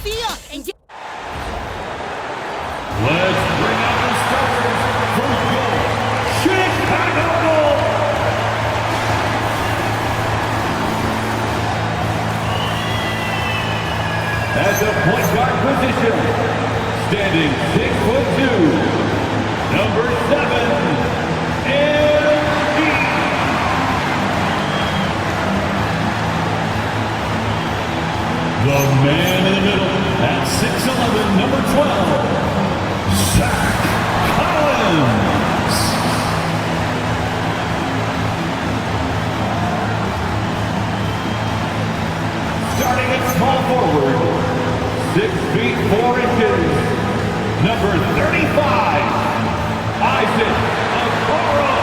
field and get... Let's bring out the starters for your Chicago Bulls. At the point guard position, standing 6'2", number 7, LB. The man in the middle at 6'11", number 12, Zach Collins. Starting at small forward, 6 feet 4 inches, number 35, Isaac Okoro.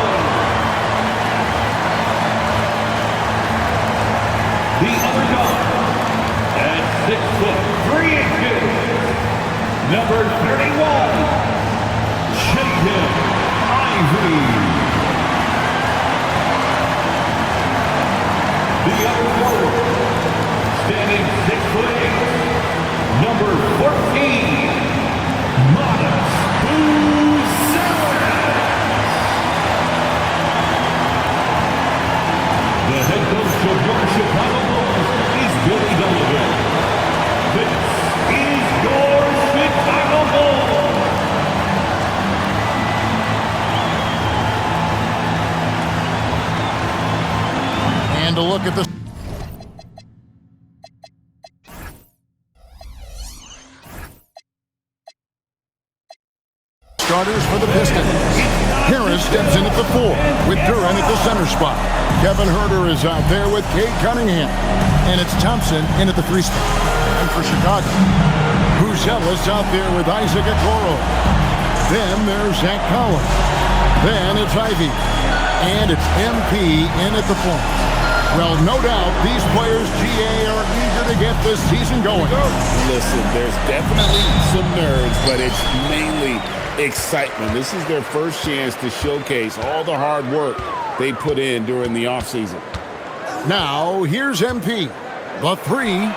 The other guard at 6 foot 3 inches, number 31, Jacob Ivy. The other forward, standing 6'8", number 14, Modest Buzellis. The head coach of your Chicago Bulls is Billy Donovan. This is your Chicago Bulls. And a look at the starters for the Pistons. Harris steps in at the 4 with Duran at the center spot. Kevin Huerter is out there with Cade Cunningham. And it's Thompson in at the 3 spot. And for Chicago, Buzellis out there with Isaac Okoro. Then there's Zach Collins. Then it's Ivy. And it's MP in at the point. Well, no doubt these players, GA, are eager to get this season going. Listen, there's definitely some nerves, but it's mainly excitement. This is their first chance to showcase all the hard work they put in during the offseason. Now, here's MP. The 3.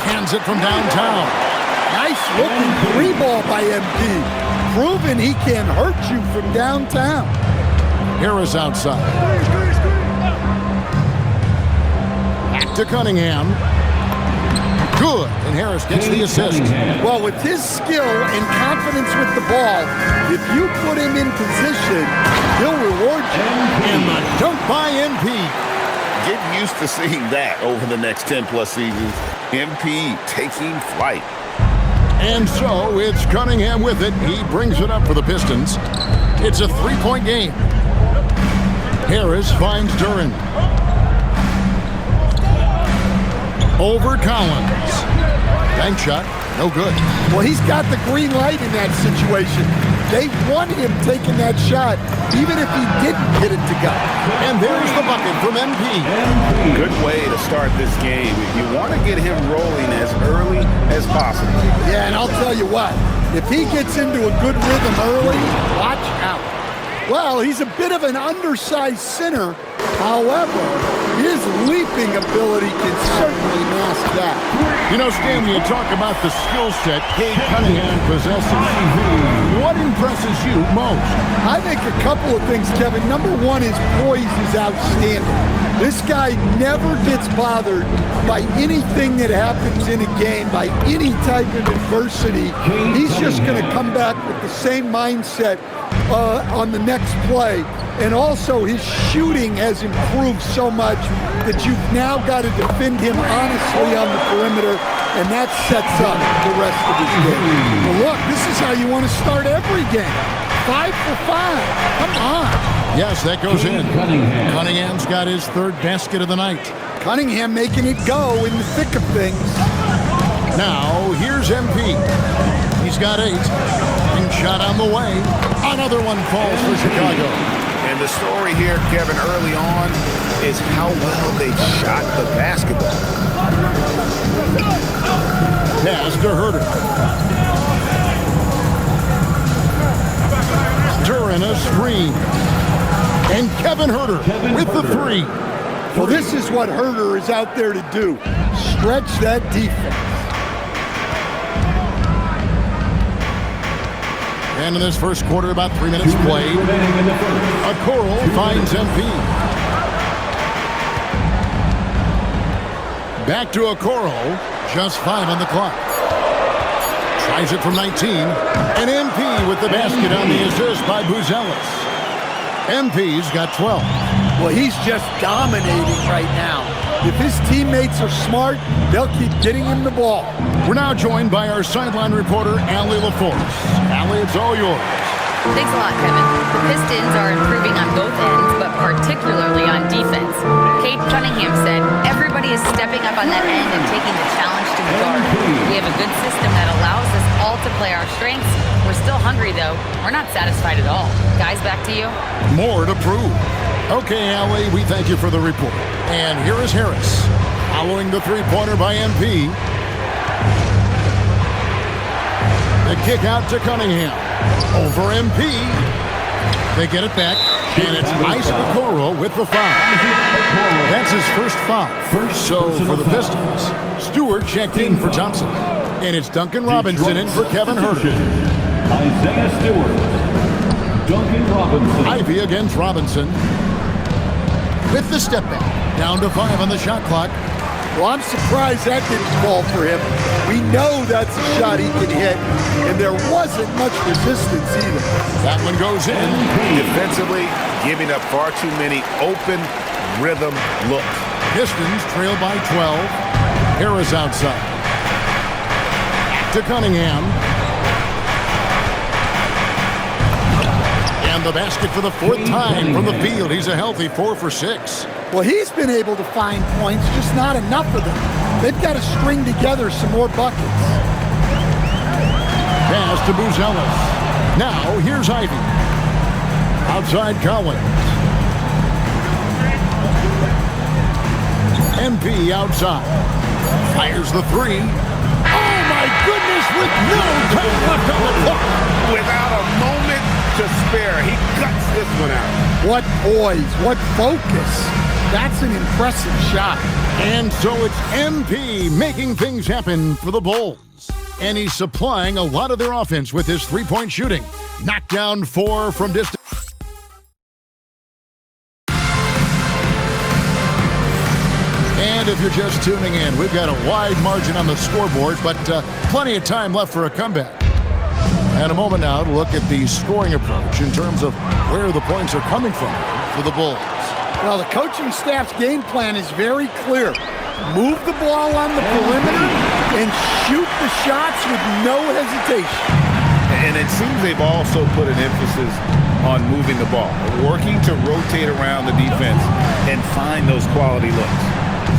Cans it from downtown. Nice looking 3 ball by MP. Proving he can hurt you from downtown. Harris outside. Back to Cunningham. Good, and Harris gets the assist. Well, with his skill and confidence with the ball, if you put him in position, he'll reward you. And the dunk by MP. Get used to seeing that over the next 10-plus seasons. MP taking flight. And so it's Cunningham with it. He brings it up for the Pistons. It's a 3-point game. Harris finds Duran. Over Collins. Bank shot, no good. Well, he's got the green light in that situation. They want him taking that shot, even if he didn't get it to go. And there's the bucket from MP. Good way to start this game. You want to get him rolling as early as possible. Yeah, and I'll tell you what, if he gets into a good rhythm early, watch out. Well, he's a bit of an undersized center. However, his leaping ability can certainly mask that. You know, Stan, when you talk about the skill set Cade Cunningham possesses, what impresses you most? I think a couple of things, Kevin. Number one, his poise is outstanding. This guy never gets bothered by anything that happens in a game, by any type of adversity. He's just going to come back with the same mindset on the next play. And also his shooting has improved so much that you've now got to defend him honestly on the perimeter, and that sets up the rest of his game. Well, look, this is how you want to start every game. 5 for 5. Come on. Yes, that goes in. Cunningham's got his 3rd basket of the night. Cunningham making it go in the thick of things. Now, here's MP. He's got 8. And shot on the way. Another one falls for Chicago. And the story here, Kevin, early on is how well they shot the basketball. Pass to Huerter. Duran a screen. And Kevin Huerter with the 3. Well, this is what Huerter is out there to do. Stretch that defense. And in this first quarter, about 3 minutes played. A Coral finds MP. Back to a Coral. Just 5 on the clock. Tries it from 19. And MP with the basket on the assist by Buzelis. MP's got 12. Well, he's just dominating right now. If his teammates are smart, they'll keep getting him the ball. We're now joined by our sideline reporter, Allie LaForce. Allie, it's all yours. Thanks a lot, Kevin. The Pistons are improving on both ends, but particularly on defense. Kate Cunningham said, everybody is stepping up on that end and taking the challenge to the guard. We have a good system that allows us all to play our strengths. We're still hungry, though. We're not satisfied at all. Guys, back to you. More to prove. Okay, Allie, we thank you for the report. And here is Harris, following the three-pointer by MP. The kick out to Cunningham. Over MP. They get it back, and it's Isaac Okoro with the foul. That's his first foul. So for the Pistons, Stewart checked in for Thompson. And it's Duncan Robinson in for Kevin Herter. Isaiah Stewart. Duncan Robinson. Ivy against Robinson. With the step back. Down to 5 on the shot clock. Well, I'm surprised that didn't fall for him. We know that's a shot he can hit, and there wasn't much resistance either. That one goes in. Defensively, giving up far too many open rhythm looks. Pistons trail by 12. Harris outside. Back to Cunningham. And the basket for the 4th time from the field. He's a healthy 4 for 6. Well, he's been able to find points, just not enough of them. They've got to string together some more buckets. Pass to Buzelis. Now, here's Ivy. Outside Collins. MP outside. Fires the 3. Oh, my goodness, with no time left on the clock. Without a moment to spare, he guts this one out. What poise, what focus. That's an impressive shot. And so it's MP making things happen for the Bulls. And he's supplying a lot of their offense with his three-point shooting. Knocked down 4 from distance. And if you're just tuning in, we've got a wide margin on the scoreboard, but plenty of time left for a comeback. And a moment now to look at the scoring approach in terms of where the points are coming from for the Bulls. Well, the coaching staff's game plan is very clear. Move the ball on the perimeter and shoot the shots with no hesitation. And it seems they've also put an emphasis on moving the ball, working to rotate around the defense and find those quality looks.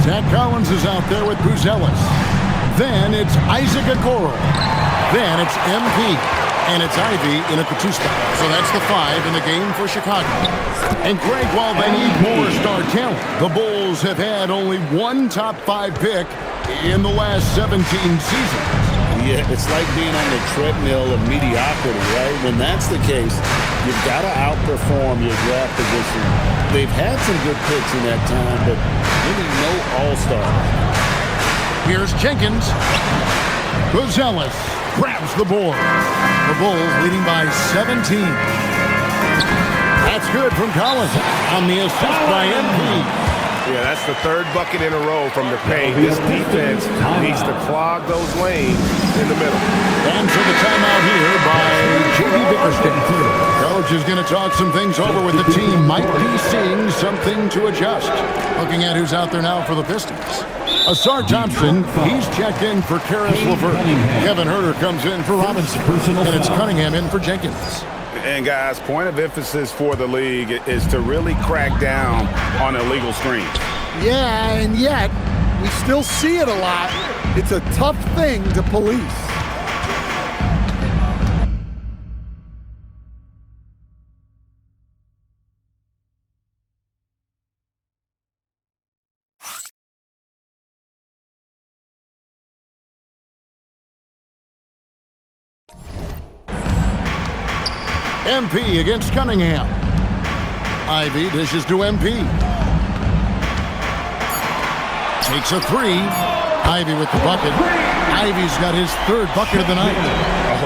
Zach Collins is out there with Buzelis. Then it's Isaac Okoro. Then it's MP. And it's Ivy in at the 2 spot. So that's the 5 in the game for Chicago. And Greg, while they need more star talent, the Bulls have had only one top 5 pick in the last 17 seasons. Yeah, it's like being on the treadmill of mediocrity, right? When that's the case, you've got to outperform your draft position. They've had some good picks in that time, but really no all-stars. Here's Jenkins. Buzelis grabs the board. The Bulls leading by 17. That's good from Collins on the assist by MP. Yeah, that's the 3rd bucket in a row from the paint. This defense needs to clog those lanes in the middle. And so the timeout here by J.D. Bickerstaff. Coach is going to talk some things over with the team. Might be seeing something to adjust. Looking at who's out there now for the Pistons. Asar Thompson, he's checked in for Karis LeVert. Kevin Herter comes in for Robinson. And it's Cunningham in for Jenkins. And guys, point of emphasis for the league is to really crack down on illegal screens. Yeah, and yet we still see it a lot. It's a tough thing to police. MP against Cunningham. Ivy dishes to MP. Takes a 3. Ivy with the bucket. Ivy's got his 3rd bucket of the night.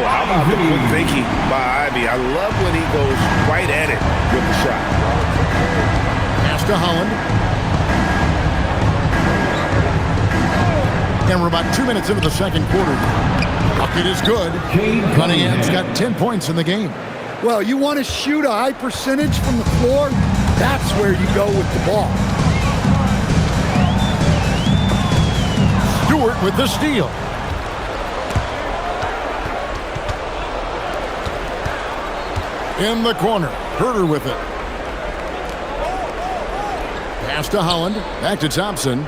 how about the quick thinking by Ivy? I love when he goes right at it with the shot. Pass to Holland. And we're about 2 minutes into the second quarter. Bucket is good. Cunningham's got 10 points in the game. Well, you want to shoot a high percentage from the floor? That's where you go with the ball. Stewart with the steal. In the corner. Herter with it. Pass to Holland. Back to Thompson.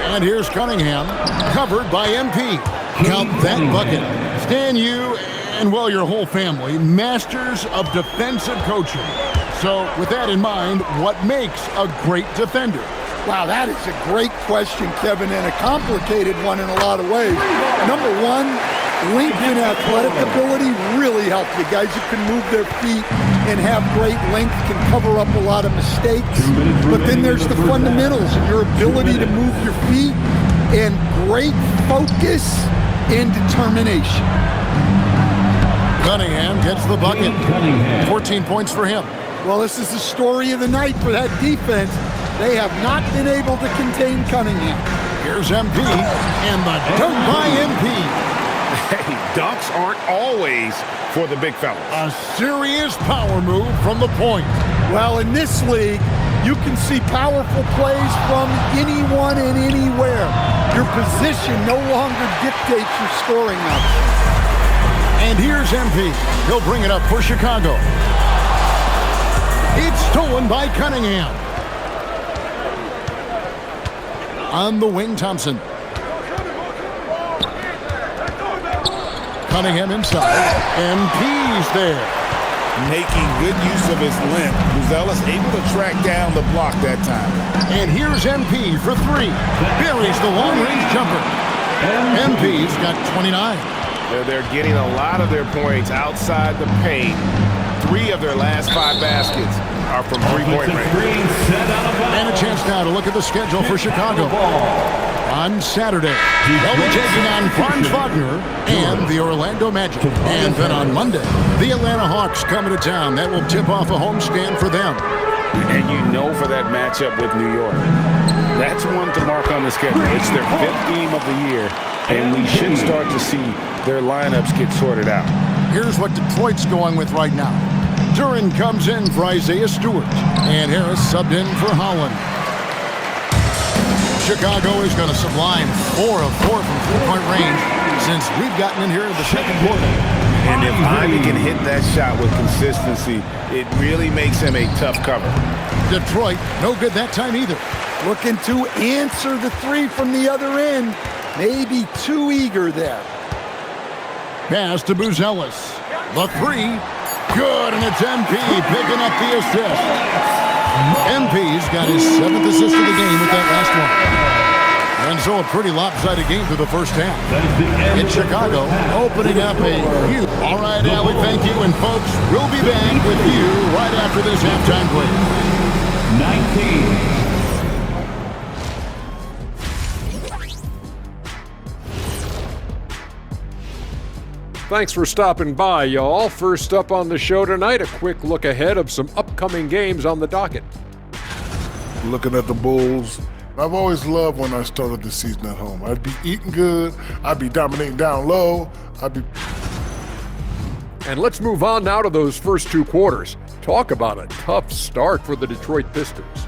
And here's Cunningham. Covered by MP. Count that bucket. Stan, you and, well, your whole family, masters of defensive coaching. So with that in mind, what makes a great defender? Wow, that is a great question, Kevin, and a complicated one in a lot of ways. Number one, length and athletic ability really help you. Guys who can move their feet and have great length can cover up a lot of mistakes. But then there's the fundamentals and your ability to move your feet and great focus and determination. Cunningham gets the bucket. 14 points for him. Well, this is the story of the night for that defense. They have not been able to contain Cunningham. Here's MP, and the dunk by MP. Hey, dunks aren't always for the big fellas. A serious power move from the point. Well, in this league, you can see powerful plays from anyone and anywhere. Your position no longer dictates your scoring numbers. And here's MP. He'll bring it up for Chicago. It's stolen by Cunningham. On the wing, Thompson. Cunningham inside. MP's there. Making good use of his length. Buzelis able to track down the block that time. And here's MP for three. Buries the long-range jumper. MP's got 29. They're getting a lot of their points outside the paint. 3 of their last 5 baskets are from three-point range. And a chance now to look at the schedule for Chicago. On Saturday, they'll be taking on Franz Wagner and the Orlando Magic. And then on Monday, the Atlanta Hawks coming to town. That will tip off a homestand for them. And you know for that matchup with New York, that's one to mark on the schedule. It's their 5th game of the year, and we should start to see their lineups get sorted out. Here's what Detroit's going with right now. Duran comes in for Isaiah Stewart, and Harris subbed in for Holland. Chicago is going to sublime 4 of 4 from three-point range since we've gotten in here in the second quarter. And if Ivy can hit that shot with consistency, it really makes him a tough cover. Detroit, no good that time either. Looking to answer the three from the other end. Maybe too eager there. Pass to Buzelis. The three. Good, and it's MP picking up the assist. MP's got his 7th assist of the game with that last one. And so a pretty lopsided game through the first half. In Chicago, opening up a huge... All right, Allie, thank you. And folks, we'll be back with you right after this halftime break. 19. Thanks for stopping by, y'all. First up on the show tonight, a quick look ahead of some upcoming games on the docket. Looking at the Bulls, I've always loved when I started the season at home. I'd be eating good, I'd be dominating down low, And let's move on now to those first 2 quarters. Talk about a tough start for the Detroit Pistons.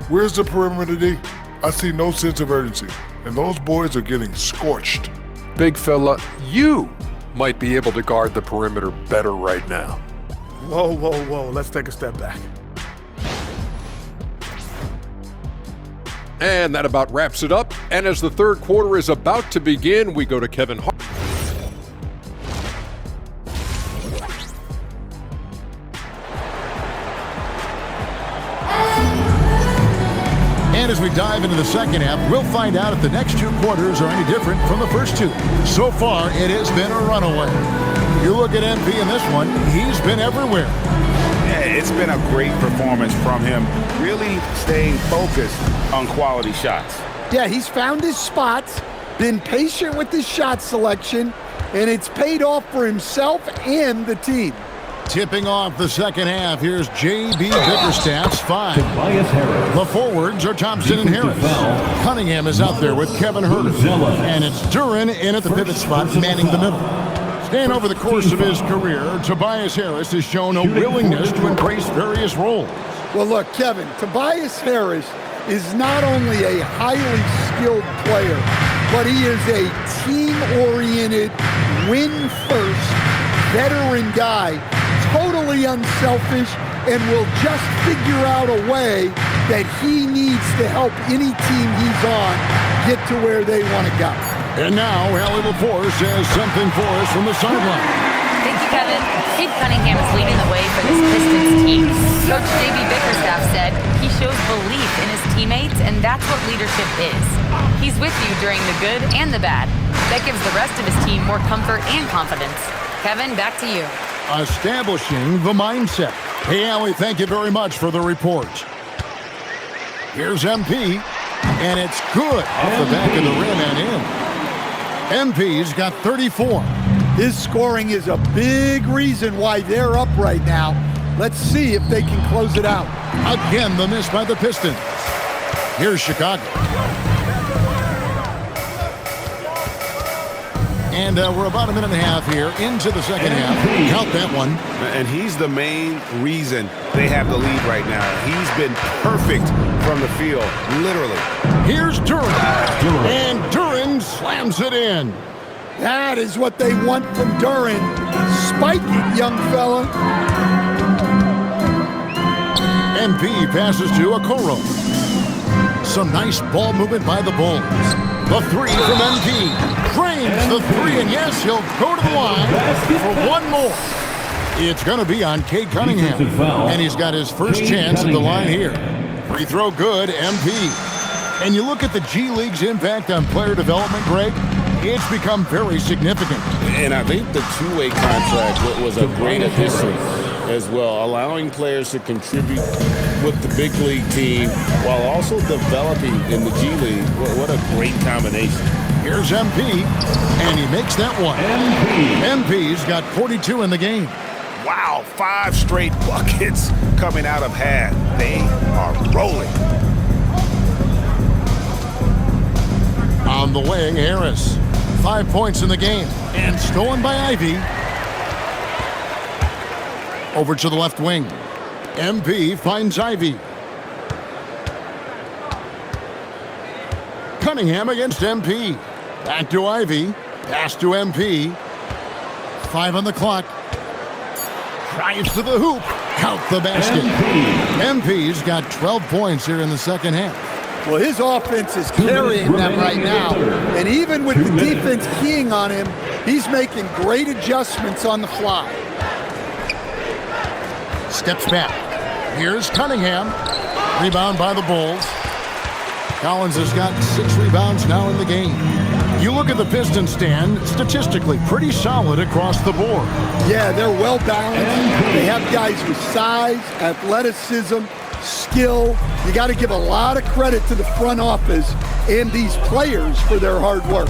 Where's the perimeter D? I see no sense of urgency, and those boys are getting scorched. Big fella, you might be able to guard the perimeter better right now. Whoa. Let's take a step back. And that about wraps it up. And as the third quarter is about to begin, we go to Kevin Hart. And as we dive into the second half, we'll find out if the next 2 quarters are any different from the first 2. So far, it has been a runaway. You look at MP in this one, he's been everywhere. Yeah, it's been a great performance from him, really staying focused on quality shots. Yeah, he's found his spots, been patient with his shot selection, and it's paid off for himself and the team. Tipping off the second half, here's J.B. Bickerstaff's 5. Tobias Harris. The forwards are Thompson and Harris. Cunningham is out there with Kevin Herter. And it's Duren in at the pivot spot, manning the middle. And over the course of his career, Tobias Harris has shown a willingness to embrace various roles. Well, look, Kevin, Tobias Harris is not only a highly skilled player, but he is a team-oriented, win-first, veteran guy, totally unselfish, and will just figure out a way that he needs to help any team he's on get to where they want to go. And now, Allie LaForce has something for us from the sideline. Thank you, Kevin. Cade Cunningham is leading the way for this Pistons team. Coach J.B. Bickerstaff said he shows belief in his teammates, and that's what leadership is. He's with you during the good and the bad. That gives the rest of his team more comfort and confidence. Kevin, back to you. Establishing the mindset. Hey, Allie, thank you very much for the report. Here's MP, and it's good off the back of the rim and in. MP's got 34. His scoring is a big reason why they're up right now. Let's see if they can close it out. Again, the miss by the Pistons. Here's Chicago. And we're about a minute and a half here into the second half. Count that one. And he's the main reason they have the lead right now. He's been perfect from the field, literally. Here's Duren. And Duren slams it in. That is what they want from Duren. Spike it, young fella. MP passes to Okoro. Some nice ball movement by the Bulls. The 3 from MP. Drains the 3, and yes, he'll go to the line for one more. It's going to be on Cade Cunningham, and he's got his first chance at the line here. Free throw good, MP. And you look at the G League's impact on player development, Greg, it's become very significant. And I think the two-way contract was a great addition as well, allowing players to contribute with the big league team while also developing in the G League. What a great combination. Here's MP, and he makes that one. MP's got 42 in the game. Wow, 5 straight buckets coming out of half. They are rolling. On the wing, Harris. 5 points in the game, and stolen by Ivy. Over to the left wing. MP finds Ivy. Cunningham against MP. Back to Ivy. Pass to MP. 5 on the clock. Drives to the hoop. Count the basket. MP's got 12 points here in the second half. Well, his offense is carrying them right now. And even with the defense keying on him, he's making great adjustments on the fly. Steps back. Here's Cunningham. Rebound by the Bulls. Collins has got 6 rebounds now in the game. You look at the Pistons stand, statistically pretty solid across the board. Yeah, they're well balanced. They have guys with size, athleticism, skill. You got to give a lot of credit to the front office and these players for their hard work.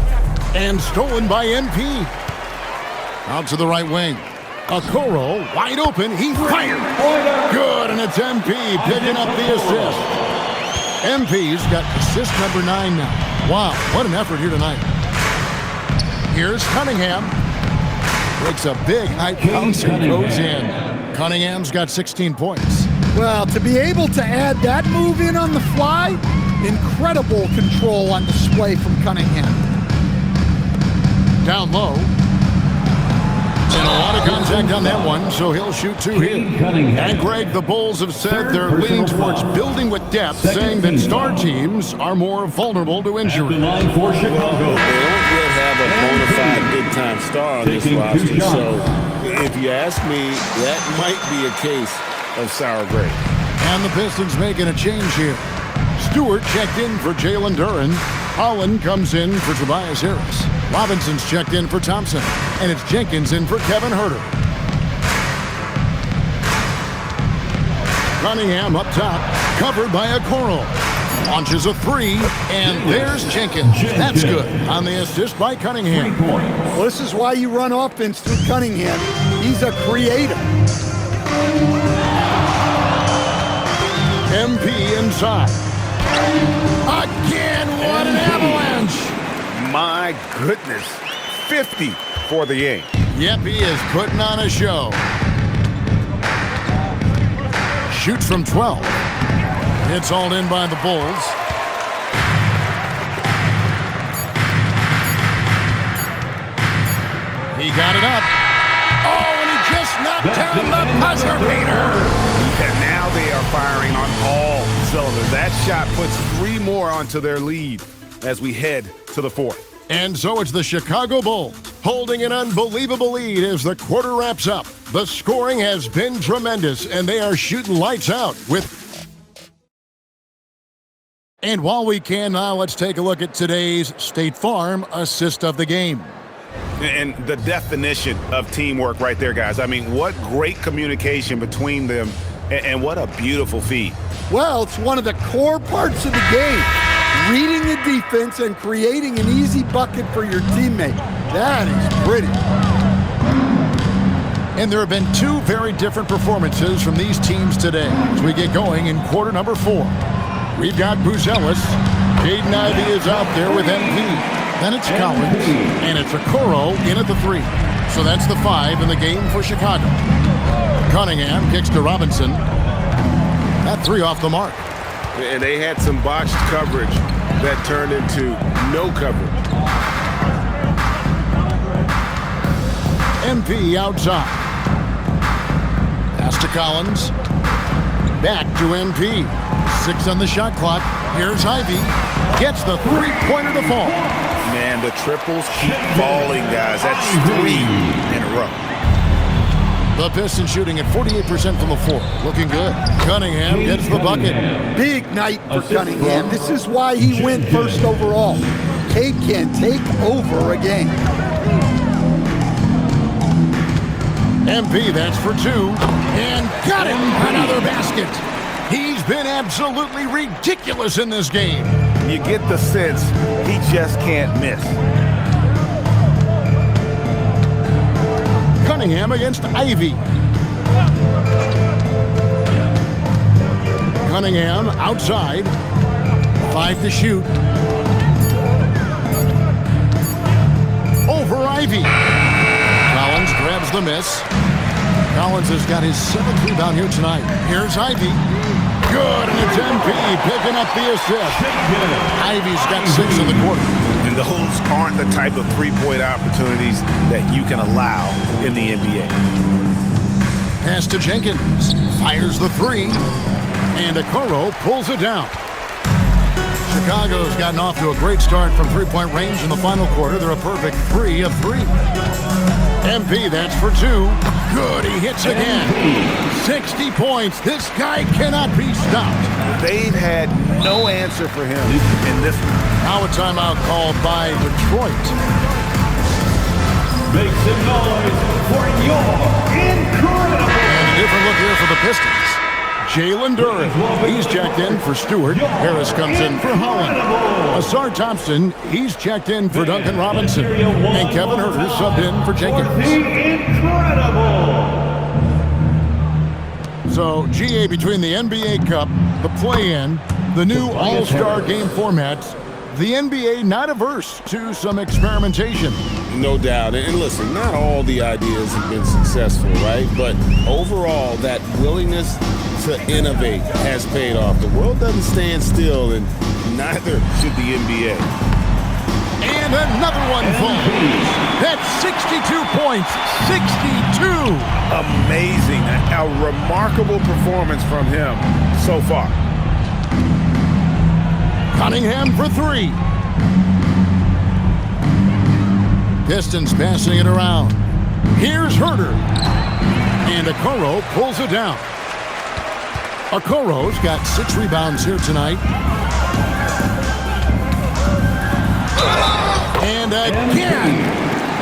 And stolen by MP. Out to the right wing. Okoro wide open. He fired. Good, and it's MP picking up the assist. MP's got assist number 9 now. Wow, what an effort here tonight. Here's Cunningham. Breaks a big high bounce and goes in. Cunningham's got 16 points. Well, to be able to add that move in on the fly, incredible control on display from Cunningham. Down low. And a lot of contact on that one, so he'll shoot 2 here. And Greg, the Bulls have said they're leaning towards building with depth, saying that star teams are more vulnerable to injury. They don't yet have a bona fide big-time star on this roster, so if you ask me, that might be a case of sour grape. And the Pistons making a change here. Stewart checked in for Jalen Duren. Holland comes in for Tobias Harris. Robinson's checked in for Thompson. And it's Jenkins in for Kevin Herter. Cunningham up top, covered by Okoro. Launches a three, and there's Jenkins. That's good on the assist by Cunningham. Well, this is why you run offense through Cunningham. He's a creator. MP inside. Again, what an avalanche! My goodness. 50 for the game. Yep, he is putting on a show. Shoots from 12. It's hauled in by the Bulls. He got it up. Oh, and he just knocked down the buzzer beater. And now they are firing on all cylinders. That shot puts 3 more onto their lead as we head to the 4th. And so it's the Chicago Bulls holding an unbelievable lead as the quarter wraps up. The scoring has been tremendous, and they are shooting lights out with... And while we can now, let's take a look at today's State Farm assist of the game. And the definition of teamwork right there, guys. I mean, what great communication between them, and what a beautiful feed. Well, it's one of the core parts of the game. Reading the defense and creating an easy bucket for your teammate. That is pretty. And there have been 2 very different performances from these teams today as we get going in quarter number 4. We've got Buzelis. Jaden Ivey is out there with MP. Then it's Collins, and it's Okoro in at the 3. So that's the 5 in the game for Chicago. Cunningham kicks to Robinson. That 3 off the mark. And they had some botched coverage that turned into no coverage. MP outside. Pass to Collins. Back to MP. 6 on the shot clock. Here's Ivey. Gets the 3-pointer to fall. Man, the triples keep falling, guys. That's 3 in a row. The Pistons shooting at 48% from the floor. Looking good. Cunningham gets the bucket. Big night for Cunningham. This is why he went first overall. Cade can take over a game. MP, that's for 2. And got him. Another basket. He's been absolutely ridiculous in this game. You get the sense he just can't miss. Cunningham against Ivey. Cunningham outside. 5 to shoot. Over Ivey. Collins grabs the miss. Collins has got his 7th rebound here tonight. Here's Ivey. Good, and it's MP picking up the assist. Ivey's got 6 in the quarter. And those aren't the type of 3-point opportunities that you can allow in the NBA. Pass to Jenkins. Fires the 3. And Okoro pulls it down. Chicago's gotten off to a great start from 3-point range in the final quarter. They're a perfect 3 of 3. MP, that's for 2. Good, he hits again. 60 points. This guy cannot be stopped. They've had no answer for him in this one. Now a timeout called by Detroit. Make some noise for your incredible. And a different look here for the Pistons. Jalen Duren, he's checked in for Stewart. Harris comes in for Holland. Asar Thompson, he's checked in for Duncan Robinson. And Kevin Huerter subbed in for Jenkins. Incredible. So, GA, between the NBA Cup, the play-in, the new All-Star game formats, the NBA not averse to some experimentation. No doubt. And listen, not all the ideas have been successful, right? But overall, that willingness to innovate has paid off. The world doesn't stand still, and neither should the NBA. And another one falls. That's 62 points. 62. Amazing. A remarkable performance from him so far. Cunningham for 3. Pistons passing it around. Here's Huerter. And Okoro pulls it down. Okoro's got 6 rebounds here tonight. And again.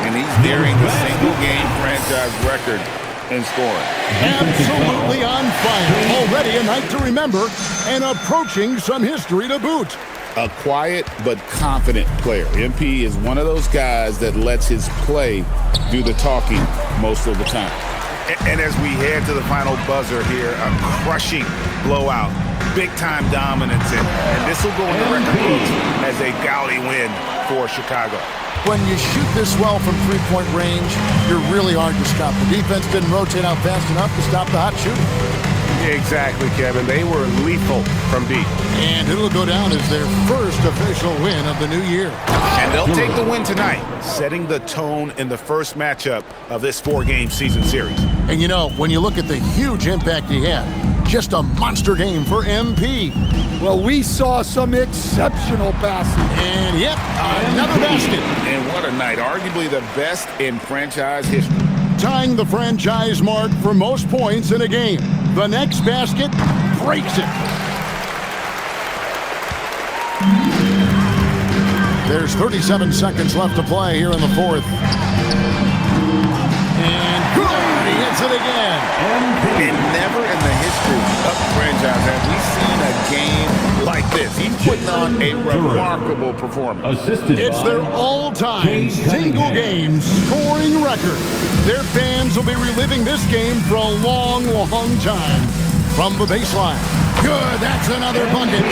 And he's nearing the single-game franchise record and scoring. Absolutely on fire. Already a night to remember and approaching some history to boot. A quiet but confident player. MP is one of those guys that lets his play do the talking most of the time. And as we head to the final buzzer here, a crushing blowout, big-time dominance, and this will go in the record books as a gaudy win for Chicago. When you shoot this well from three-point range, you're really hard to stop. The defense didn't rotate out fast enough to stop the hot shooting. Exactly, Kevin. They were lethal from deep. And it'll go down as their first official win of the new year. And they'll take the win tonight, setting the tone in the first matchup of this 4-game season series. And you know, when you look at the huge impact he had, just a monster game for MP. Well, we saw some exceptional passing. And yep, another basket. And what a night. Arguably the best in franchise history. Tying the franchise mark for most points in a game. The next basket breaks it. There's 37 seconds left to play here in the fourth. And good, he hits it again. And never in the history of the franchise have we seen a game like this. He's putting on a remarkable performance. It's their all-time single-game scoring record. Their fans will be reliving this game for a long, long time. From the baseline. Good, that's another bucket.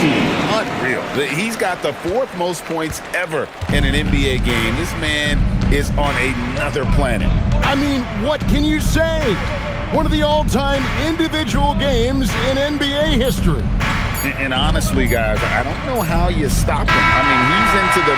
Unreal. He's got the 4th most points ever in an NBA game. This man is on another planet. I mean, what can you say? One of the all-time individual games in NBA history. And honestly, guys, I don't know how you stop him. I mean, he's into the